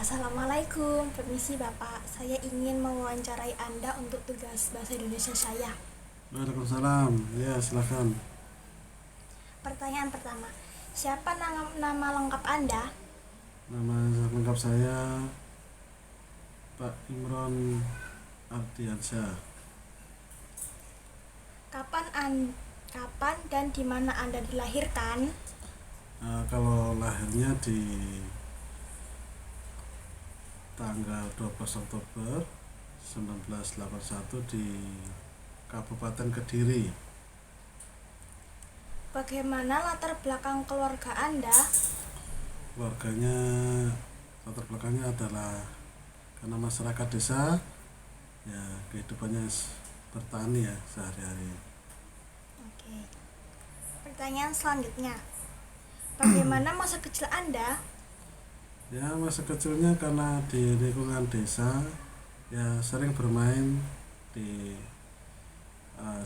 Assalamualaikum, permisi Bapak. Saya ingin mewawancarai Anda untuk tugas bahasa Indonesia saya. Waalaikumsalam. Ya, silakan. Pertanyaan pertama, siapa nama lengkap Anda? Nama lengkap saya Pak Imron Ardiansyah. Kapan dan di mana Anda dilahirkan? Kalau lahirnya di tanggal 12 Oktober 1981 di Kabupaten Kediri. Bagaimana latar belakang keluarga Anda? Keluarganya, latar belakangnya adalah karena masyarakat desa, ya kehidupannya bertani ya sehari-hari. Oke. Pertanyaan selanjutnya, bagaimana masa kecil Anda? Ya, masa kecilnya karena di lingkungan desa ya sering bermain di eh,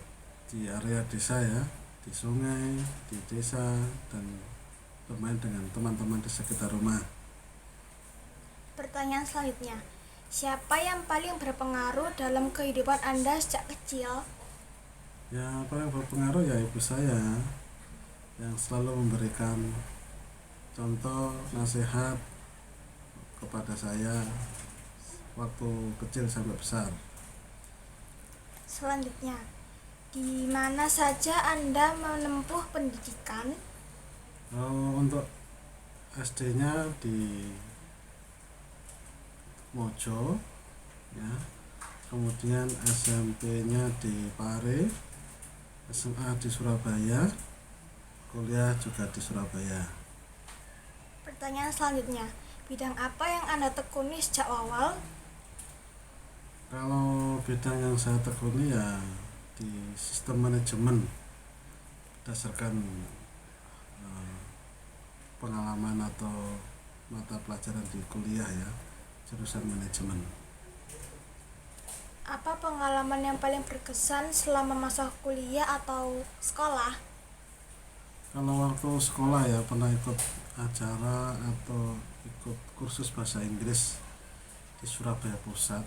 di area desa ya, di sungai, di desa, dan bermain dengan teman-teman di sekitar rumah. Pertanyaan selanjutnya, siapa yang paling berpengaruh dalam kehidupan Anda sejak kecil? Ya, paling berpengaruh ya ibu saya yang selalu memberikan contoh nasihat kepada saya waktu kecil sampai besar. Selanjutnya, di mana saja Anda menempuh pendidikan? Untuk SD-nya di Mojo ya, kemudian SMP-nya di Pare, SMA di Surabaya, kuliah juga di Surabaya. Pertanyaan selanjutnya, bidang apa yang Anda tekuni sejak awal? Kalau bidang yang saya tekuni ya di sistem manajemen berdasarkan pengalaman atau mata pelajaran di kuliah ya, jurusan manajemen. Apa pengalaman yang paling berkesan selama masa kuliah atau sekolah? Kalau waktu sekolah ya pernah ikut acara atau ikut kursus bahasa Inggris di Surabaya Pusat.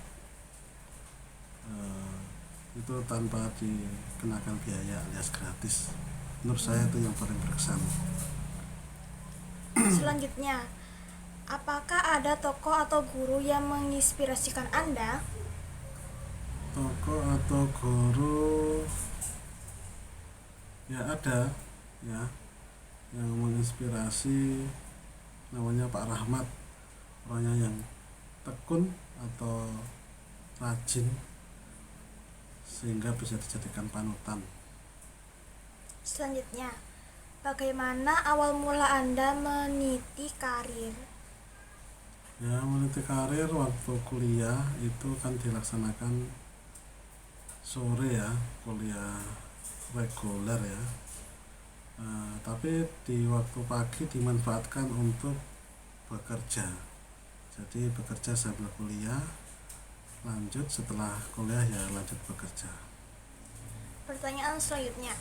Itu tanpa dikenakan biaya alias gratis. Menurut saya itu yang paling berkesan. Selanjutnya, apakah ada tokoh atau guru yang menginspirasikan Anda? Tokoh atau guru ya ada ya yang menginspirasi, namanya Pak Rahmat, orangnya yang tekun atau rajin sehingga bisa dijadikan panutan. Selanjutnya, bagaimana awal mula Anda meniti karir? Ya, meniti karir waktu kuliah itu kan dilaksanakan sore ya, kuliah reguler ya. Tapi di waktu pagi dimanfaatkan untuk bekerja. Jadi bekerja sambil kuliah, lanjut setelah kuliah ya lanjut bekerja. Pertanyaan selanjutnya,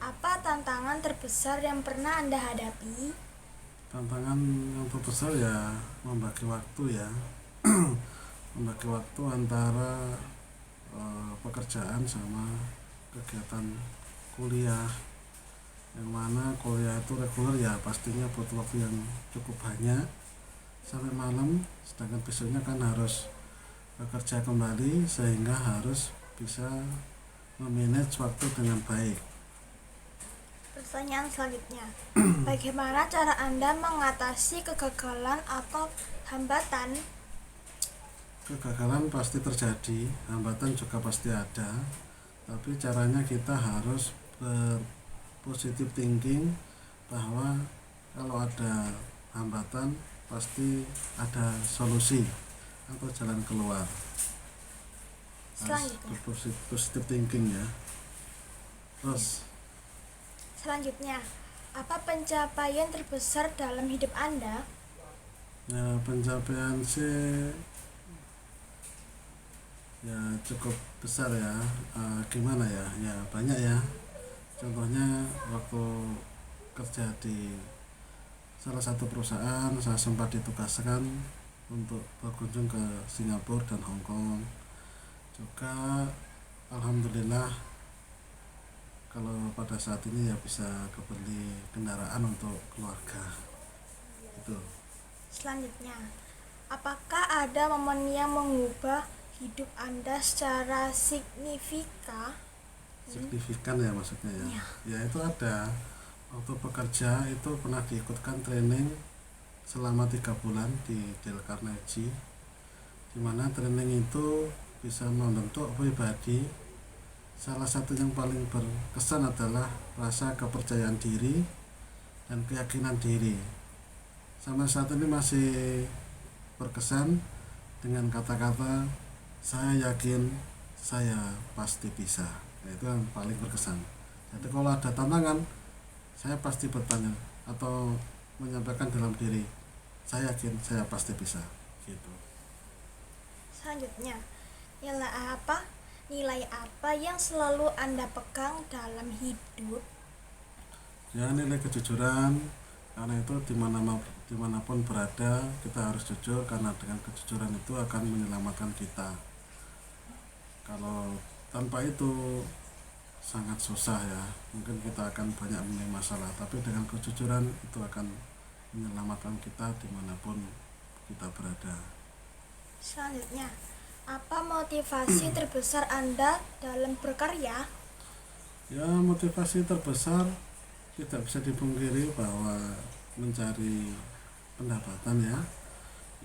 apa tantangan terbesar yang pernah Anda hadapi? Tantangan yang terbesar ya membagi waktu ya, membagi waktu antara pekerjaan sama kegiatan kuliah, yang mana kuliah itu reguler ya pastinya butuh waktu yang cukup banyak sampai malam, sedangkan besoknya kan harus bekerja kembali sehingga harus bisa memanage waktu dengan baik. Pertanyaan selanjutnya, bagaimana cara Anda mengatasi kegagalan atau hambatan? Kegagalan pasti terjadi, hambatan juga pasti ada, tapi caranya kita harus berpositif thinking bahwa kalau ada hambatan pasti ada solusi atau jalan keluar. Harus Selanjutnya, berpositif thinking ya. selanjutnya, apa pencapaian terbesar dalam hidup Anda? Ya, pencapaian sih ya cukup besar ya. Gimana ya, ya banyak ya. Contohnya waktu kerja di salah satu perusahaan, saya sempat ditugaskan untuk berkunjung ke Singapura dan Hong Kong. Juga alhamdulillah kalau pada saat ini ya bisa kebeli kendaraan untuk keluarga. Itu Selanjutnya, apakah ada momen yang mengubah hidup Anda secara signifikan? signifikan ya maksudnya ya. Ya. Ya itu ada. Waktu bekerja itu pernah diikutkan training selama 3 bulan di Dale Carnegie, di mana training itu bisa membentuk pribadi. Salah satu yang paling berkesan adalah rasa kepercayaan diri dan keyakinan diri. Sampai saat ini masih berkesan dengan kata-kata saya yakin, saya pasti bisa. Nah, itu yang paling berkesan. Jadi kalau ada tantangan, saya pasti bertanya atau menyampaikan dalam diri, saya yakin, saya pasti bisa. Gitu. Selanjutnya, nilai apa yang selalu Anda pegang dalam hidup? Ya nilai kejujuran, karena itu dimanapun berada kita harus jujur, karena dengan kejujuran itu akan menyelamatkan kita. Kalau tanpa itu sangat susah ya, mungkin kita akan banyak mempunyai masalah, tapi dengan kejujuran itu akan menyelamatkan kita dimanapun kita berada. Selanjutnya, apa motivasi terbesar Anda dalam berkarya? Ya motivasi terbesar tidak bisa dipungkiri bahwa mencari pendapatan ya,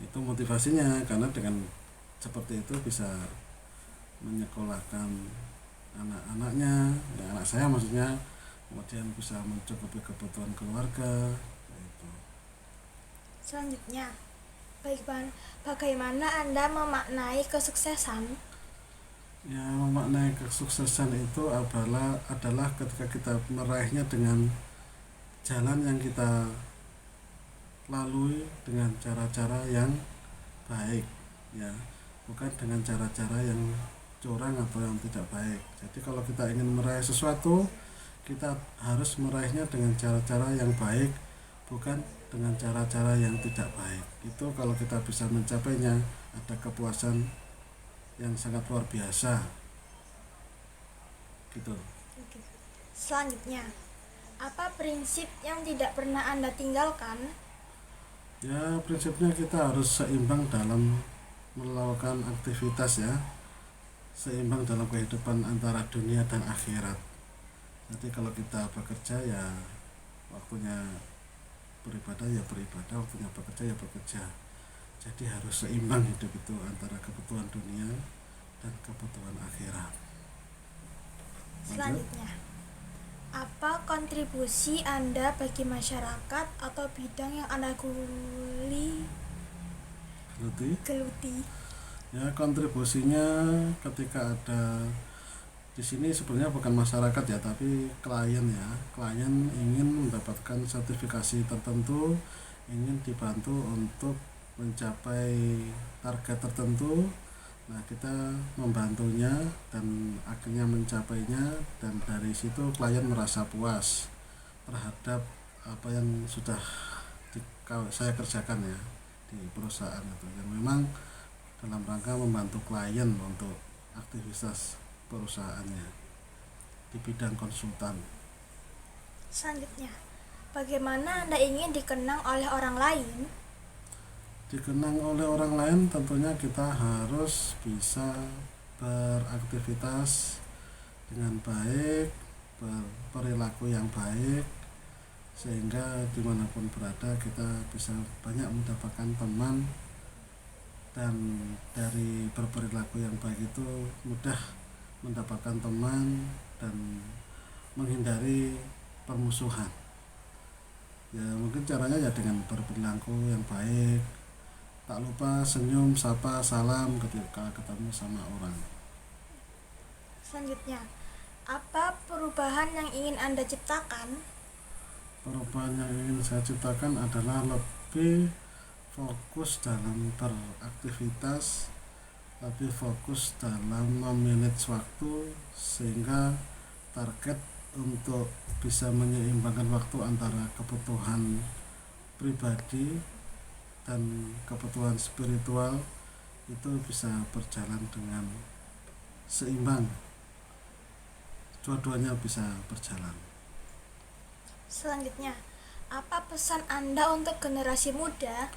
itu motivasinya, karena dengan seperti itu bisa menyekolahkan anak-anaknya, ya anak saya maksudnya, kemudian bisa mencukupi kebutuhan keluarga gitu. Selanjutnya, bagaimana Anda memaknai kesuksesan? Ya memaknai kesuksesan itu adalah ketika kita meraihnya dengan jalan yang kita lalui dengan cara-cara yang baik ya, bukan dengan cara-cara yang curang atau yang tidak baik. Jadi kalau kita ingin meraih sesuatu, kita harus meraihnya dengan cara-cara yang baik, bukan dengan cara-cara yang tidak baik. Itu kalau kita bisa mencapainya, ada kepuasan yang sangat luar biasa gitu. Selanjutnya, apa prinsip yang tidak pernah Anda tinggalkan? Ya prinsipnya kita harus seimbang dalam melakukan aktivitas ya, seimbang dalam kehidupan antara dunia dan akhirat. Jadi kalau kita bekerja ya waktunya beribadah ya beribadah, waktunya bekerja ya bekerja. Jadi harus seimbang hidup itu antara kebutuhan dunia dan kebutuhan akhirat. Selanjutnya, apa kontribusi Anda bagi masyarakat atau bidang yang Anda geluti? Ya kontribusinya ketika ada di sini sebenarnya bukan masyarakat ya, tapi klien ya. Klien ingin mendapatkan sertifikasi tertentu, ingin dibantu untuk mencapai target tertentu. Nah kita membantunya dan akhirnya mencapainya, dan dari situ klien merasa puas terhadap apa yang sudah saya kerjakan ya di perusahaan itu, dan memang dalam rangka membantu klien untuk aktivitas perusahaannya di bidang konsultan. Selanjutnya, bagaimana Anda ingin dikenang oleh orang lain? Dikenang oleh orang lain tentunya kita harus bisa beraktivitas dengan baik, berperilaku yang baik, sehingga dimanapun berada kita bisa banyak mendapatkan teman, dan dari berperilaku yang baik itu mudah mendapatkan teman dan menghindari permusuhan. Ya mungkin caranya ya dengan berperilaku yang baik, tak lupa senyum, sapa, salam ketika ketemu sama orang. Selanjutnya, apa perubahan yang ingin Anda ciptakan? Perubahan yang ingin saya ciptakan adalah lebih fokus dalam beraktivitas, lebih fokus dalam memanage waktu, sehingga target untuk bisa menyeimbangkan waktu antara kebutuhan pribadi dan kebutuhan spiritual itu bisa berjalan dengan seimbang, dua-duanya bisa berjalan. Selanjutnya, apa pesan Anda untuk generasi muda?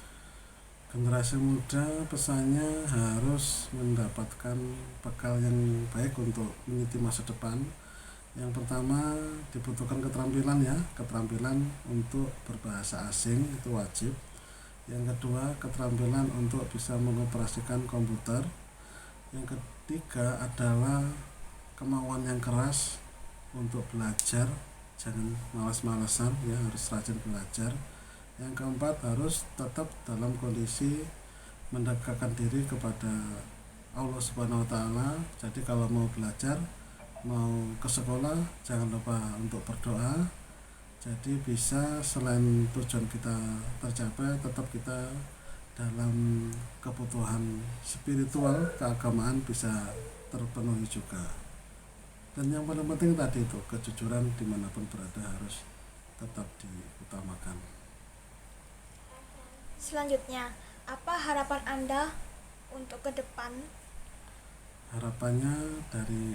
Generasi muda pesannya harus mendapatkan bekal yang baik untuk meniti masa depan. Yang pertama dibutuhkan keterampilan untuk berbahasa asing, itu wajib. Yang kedua, keterampilan untuk bisa mengoperasikan komputer. Yang ketiga adalah kemauan yang keras untuk belajar, jangan malas-malasan ya, harus rajin belajar. Yang keempat, harus tetap dalam kondisi mendekatkan diri kepada Allah Subhanahu wa taala. Jadi kalau mau belajar, mau ke sekolah, jangan lupa untuk berdoa. Jadi bisa selain tujuan kita tercapai, tetap kita dalam kebutuhan spiritual, keagamaan bisa terpenuhi juga. Dan yang paling penting tadi itu, kejujuran dimanapun berada harus tetap diutamakan. Selanjutnya, apa harapan Anda untuk ke depan? Harapannya dari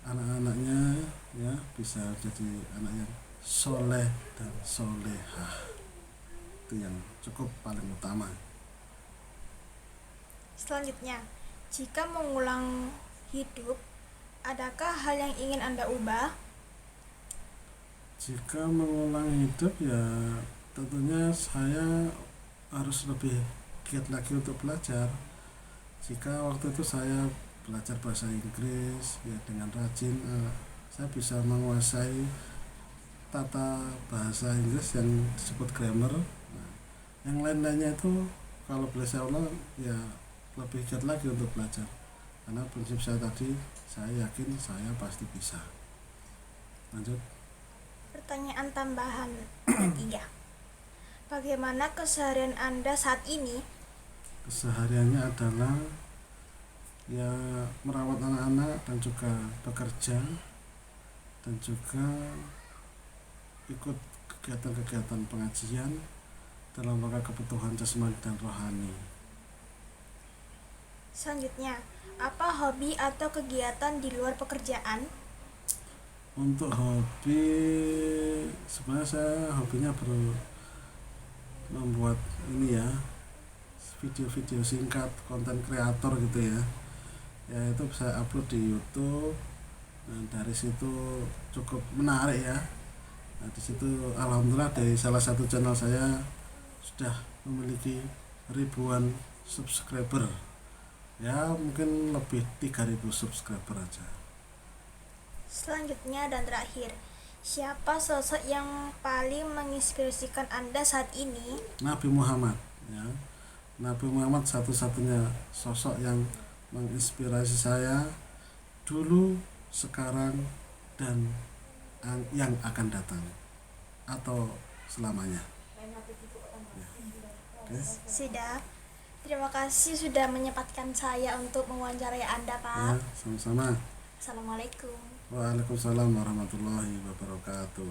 anak-anaknya ya bisa jadi anak yang soleh dan solehah, itu yang cukup paling utama. Selanjutnya, jika mengulang hidup, adakah hal yang ingin Anda ubah? Jika mengulang hidup ya tentunya saya harus lebih giat lagi untuk belajar. Jika waktu itu saya belajar bahasa Inggris ya dengan rajin, saya bisa menguasai tata bahasa Inggris yang disebut grammar. Nah, yang lain-lainnya itu kalau boleh saya ulang ya lebih giat lagi untuk belajar, karena prinsip saya tadi, saya yakin saya pasti bisa. Lanjut. Pertanyaan tambahan ketiga. Bagaimana keseharian Anda saat ini? Kesehariannya adalah ya merawat anak-anak dan juga bekerja dan juga ikut kegiatan-kegiatan pengajian dalam rangka kebutuhan jasmani dan rohani. Selanjutnya, apa hobi atau kegiatan di luar pekerjaan? Untuk hobi, sebenarnya saya hobinya membuat ini ya, video-video singkat, konten kreator gitu ya. Ya itu saya upload di YouTube. Nah, dari situ cukup menarik ya. Nah, di situ alhamdulillah dari salah satu channel saya sudah memiliki ribuan subscriber. Ya mungkin lebih 3.000 subscriber aja. Selanjutnya dan terakhir, siapa sosok yang paling menginspirasikan Anda saat ini? Nabi Muhammad ya. Nabi Muhammad satu-satunya sosok yang menginspirasi saya dulu, sekarang, dan yang akan datang atau selamanya ya. Oke. Sudah. Terima kasih sudah menyempatkan saya untuk mewawancarai Anda, Pak. Ya, sama-sama. Assalamualaikum. Waalaikumsalam warahmatullahi wabarakatuh.